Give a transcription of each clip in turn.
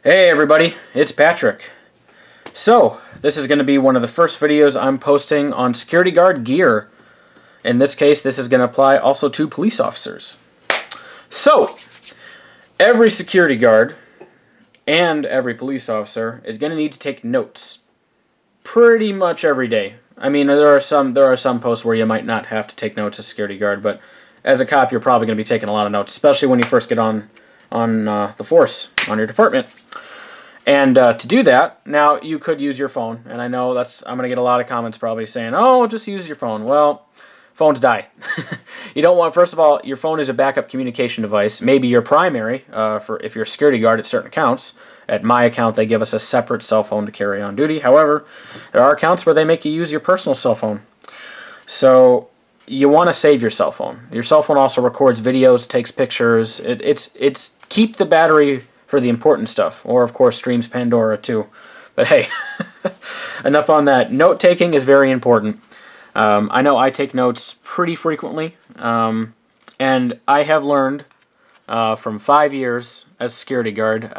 Hey everybody, it's Patrick. So, this is going to be one of the first videos I'm posting on security guard gear. In this case, this is going to apply also to police officers. So, every security guard and every police officer is going to need to take notes pretty much every day. I mean, there are some posts where you might not have to take notes as a security guard, but as a cop, you're probably going to be taking a lot of notes, especially when you first get on the force, on your department. And to do that, now you could use your phone, and I know I'm going to get a lot of comments probably saying, oh, just use your phone. Well, phones die. You don't want, first of all, your phone is a backup communication device, maybe your primary, for if you're a security guard at certain accounts. At my account, they give us a separate cell phone to carry on duty. However, there are accounts where they make you use your personal cell phone. So you want to save your cell phone. Your cell phone also records videos, takes pictures. It's keep the battery for the important stuff, or of course streams Pandora too. But hey, enough on that. Note taking is very important. I know I take notes pretty frequently, and I have learned from 5 years as a security guard,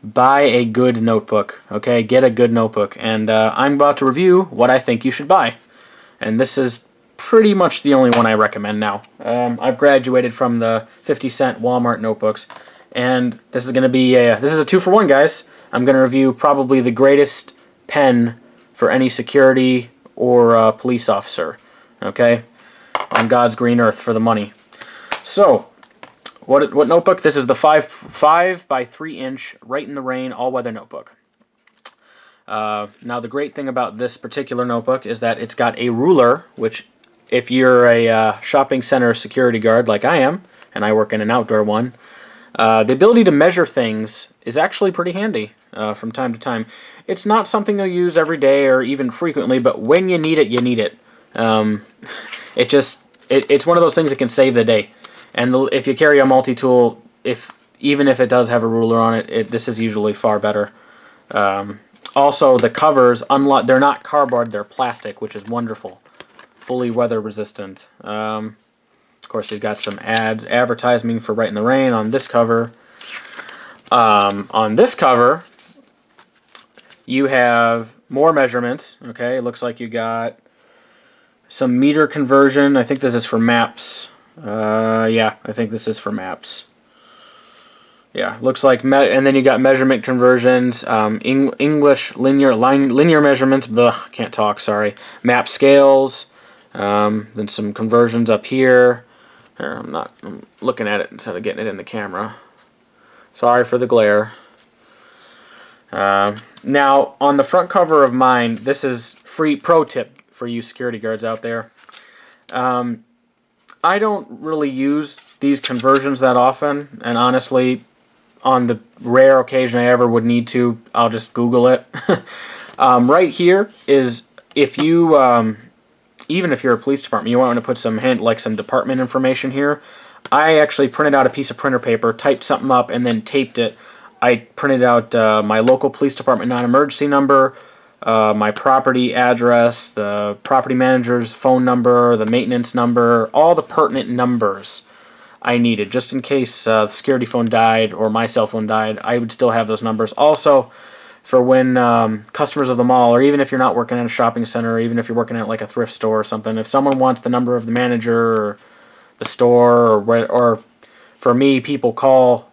buy a good notebook. Okay, get a good notebook, and I'm about to review what I think you should buy. And this is pretty much the only one I recommend now. I've graduated from the 50-cent Walmart notebooks. And this is going to be this is a 2-for-1, guys. I'm going to review probably the greatest pen for any security or police officer. Okay, on God's green earth for the money. So, what notebook? This is the 5 by 3 inch Rite in the Rain all-weather notebook. Now the great thing about this particular notebook is that it's got a ruler, which if you're a shopping center security guard like I am, and I work in an outdoor one. The ability to measure things is actually pretty handy from time to time. It's not something you'll use every day or even frequently, but when you need it, you need it. It's one of those things that can save the day. And if you carry a multi-tool, even if it does have a ruler on it, this is usually far better. Also, the covers, they're not cardboard, they're plastic, which is wonderful. Fully weather resistant. Of course, you've got some advertising for Rite in the Rain on this cover. On this cover, you have more measurements. Okay, it looks like you got some meter conversion. I think this is for maps. Yeah, I think this is for maps. Yeah, looks like, and then you got measurement conversions, English linear measurements. Ugh, can't talk. Sorry. Map scales. Then some conversions up here. I'm looking at it instead of getting it in the camera. Sorry for the glare. Now, on the front cover of mine, this is free pro tip for you security guards out there. I don't really use these conversions that often, and honestly, on the rare occasion I ever would need to, I'll just Google it. Right here is if you... even if you're a police department, you want to put some some department information here. I actually printed out a piece of printer paper, typed something up, and then taped it. I printed out my local police department non-emergency number, my property address, the property manager's phone number, the maintenance number, all the pertinent numbers I needed, just in case the security phone died or my cell phone died. I would still have those numbers. Also, for when customers of the mall, or even if you're not working at a shopping center, or even if you're working at like a thrift store or something, if someone wants the number of the manager or the store, or for me, people call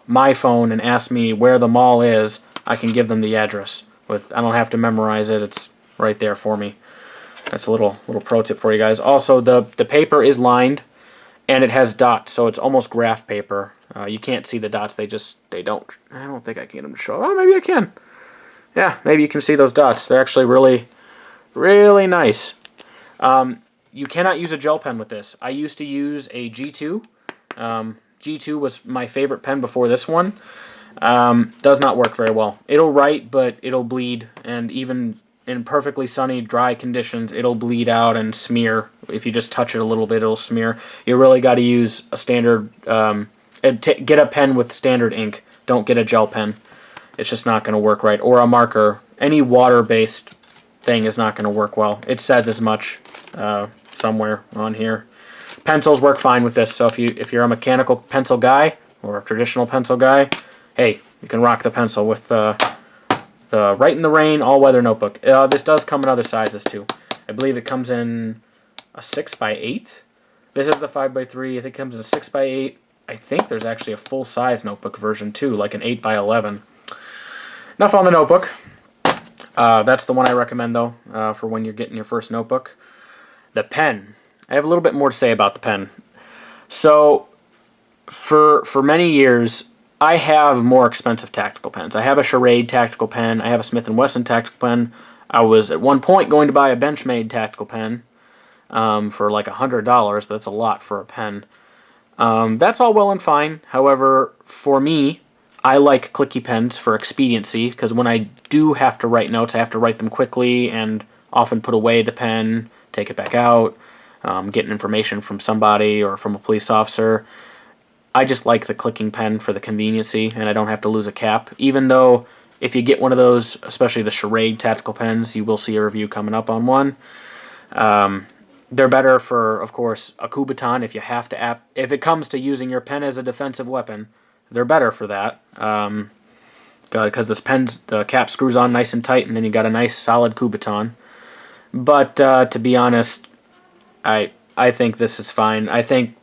my phone and ask me where the mall is, I can give them the address. I don't have to memorize it; it's right there for me. That's a little pro tip for you guys. Also, the paper is lined, and it has dots, so it's almost graph paper. You can't see the dots; I don't think I can get them to show. Oh, maybe I can. Yeah, maybe you can see those dots. They're actually really, really nice. You cannot use a gel pen with this. I used to use a G2. G2 was my favorite pen before this one. Does not work very well. It'll write, but it'll bleed, and even in perfectly sunny, dry conditions, it'll bleed out and smear. If you just touch it a little bit, it'll smear. You really got to use a standard, get a pen with standard ink. Don't get a gel pen. It's just not going to work right. Or a marker. Any water-based thing is not going to work well. It says as much somewhere on here. Pencils work fine with this. So if you're a mechanical pencil guy or a traditional pencil guy, hey, You can rock the pencil with the Rite in the Rain all-weather notebook. This does come in other sizes too. I believe it comes in a 6x8. This is the 5x3. I think it comes in a 6x8. I think there's actually a full-size notebook version too, like an 8x11. Enough on the notebook. That's the one I recommend though, for when you're getting your first notebook. The pen. I have a little bit more to say about the pen. So, for many years, I have more expensive tactical pens. I have a Charade tactical pen. I have a Smith & Wesson tactical pen. I was at one point going to buy a Benchmade tactical pen for like $100, but that's a lot for a pen. That's all well and fine. However, for me, I like clicky pens for expediency, because when I do have to write notes, I have to write them quickly and often put away the pen, take it back out, get information from somebody or from a police officer. I just like the clicking pen for the conveniency, and I don't have to lose a cap. Even though if you get one of those, especially the Charade tactical pens, you will see a review coming up on one. They're better for, of course, a Kubotan if you have to. If it comes to using your pen as a defensive weapon, they're better for that. Because this pen, the cap screws on nice and tight, and then you got a nice solid Kubotan. But to be honest, I think this is fine. I think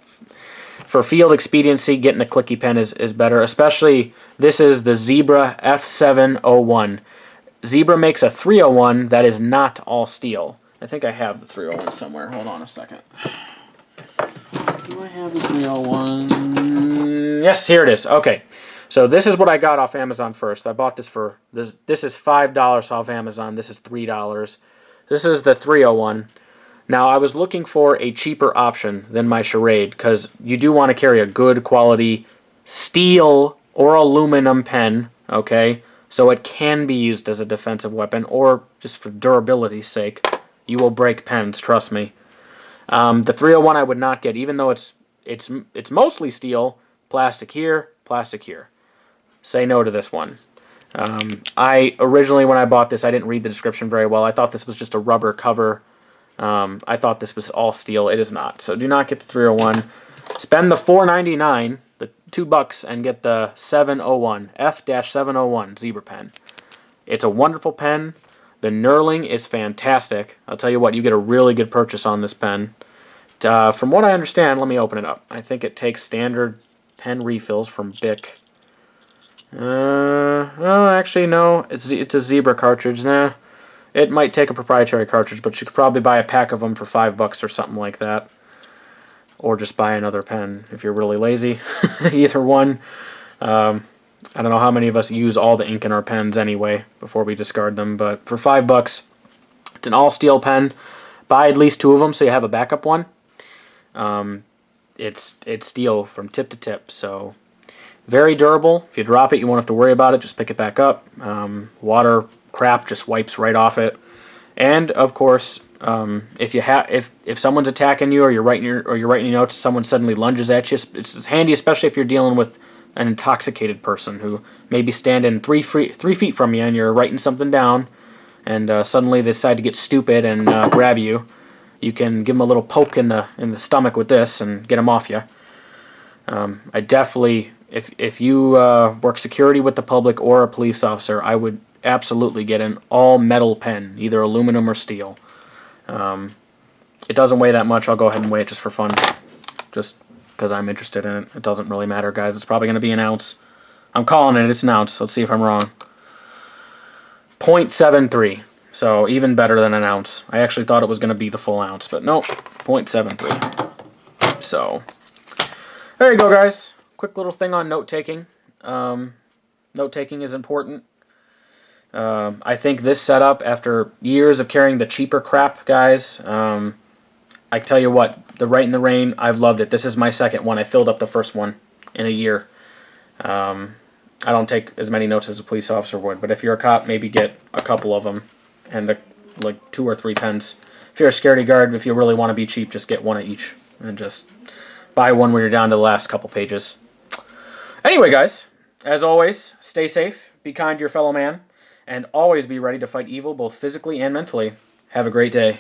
for field expediency, getting a clicky pen is better. Especially, this is the Zebra F-701. Zebra makes a 301 that is not all steel. I think I have the 301 somewhere. Hold on a second. Do I have the 301? Yes, here it is. Okay. So this is what I got off Amazon first. I bought this for, this is $5 off Amazon. This is $3. This is the 301. Now, I was looking for a cheaper option than my Charade, because you do want to carry a good quality steel or aluminum pen, okay? So it can be used as a defensive weapon, or just for durability's sake. You will break pens, trust me. The 301 I would not get, even though it's mostly steel. Plastic here, plastic here. Say no to this one. I originally, when I bought this, I didn't read the description very well. I thought this was just a rubber cover. I thought this was all steel. It is not. So do not get the 301. Spend the $4.99, the $2, and get the 701, F-701 Zebra pen. It's a wonderful pen. The knurling is fantastic. I'll tell you what, you get a really good purchase on this pen. From what I understand, let me open it up. I think it takes standard pen refills from Bic. Oh, actually, no. It's a Zebra cartridge. Nah. It might take a proprietary cartridge, but you could probably buy a pack of them for $5 or something like that. Or just buy another pen if you're really lazy. Either one. I don't know how many of us use all the ink in our pens anyway before we discard them, but for $5, it's an all-steel pen. Buy at least 2 of them so you have a backup one. It's steel from tip to tip, so very durable. If you drop it, you won't have to worry about it. Just pick it back up. Water crap just wipes right off it. And of course, if someone's attacking you, or you're writing your notes, someone suddenly lunges at you, it's handy, especially if you're dealing with an intoxicated person who may be standing 3 feet from you, and you're writing something down, and suddenly they decide to get stupid and grab you. You can give them a little poke in the stomach with this and get them off you. I definitely, if you work security with the public or a police officer, I would absolutely get an all-metal pen, either aluminum or steel. It doesn't weigh that much. I'll go ahead and weigh it just for fun, just because I'm interested in it. It doesn't really matter, guys. It's probably going to be an ounce. I'm calling it. It's an ounce. Let's see if I'm wrong. 0.73. So even better than an ounce. I actually thought it was going to be the full ounce, but nope. 0.73. So there you go, guys. Quick little thing on note-taking. Note-taking is important. I think this setup, after years of carrying the cheaper crap, guys, I tell you what, the Rite in the Rain, I've loved it. This is my second one. I filled up the first one in a year. I don't take as many notes as a police officer would, but if you're a cop, maybe get a couple of them and like 2 or 3 pens. If you're a security guard, if you really want to be cheap, just get one of each and just buy one when you're down to the last couple pages. Anyway, guys, as always, stay safe, be kind to your fellow man, and always be ready to fight evil both physically and mentally. Have a great day.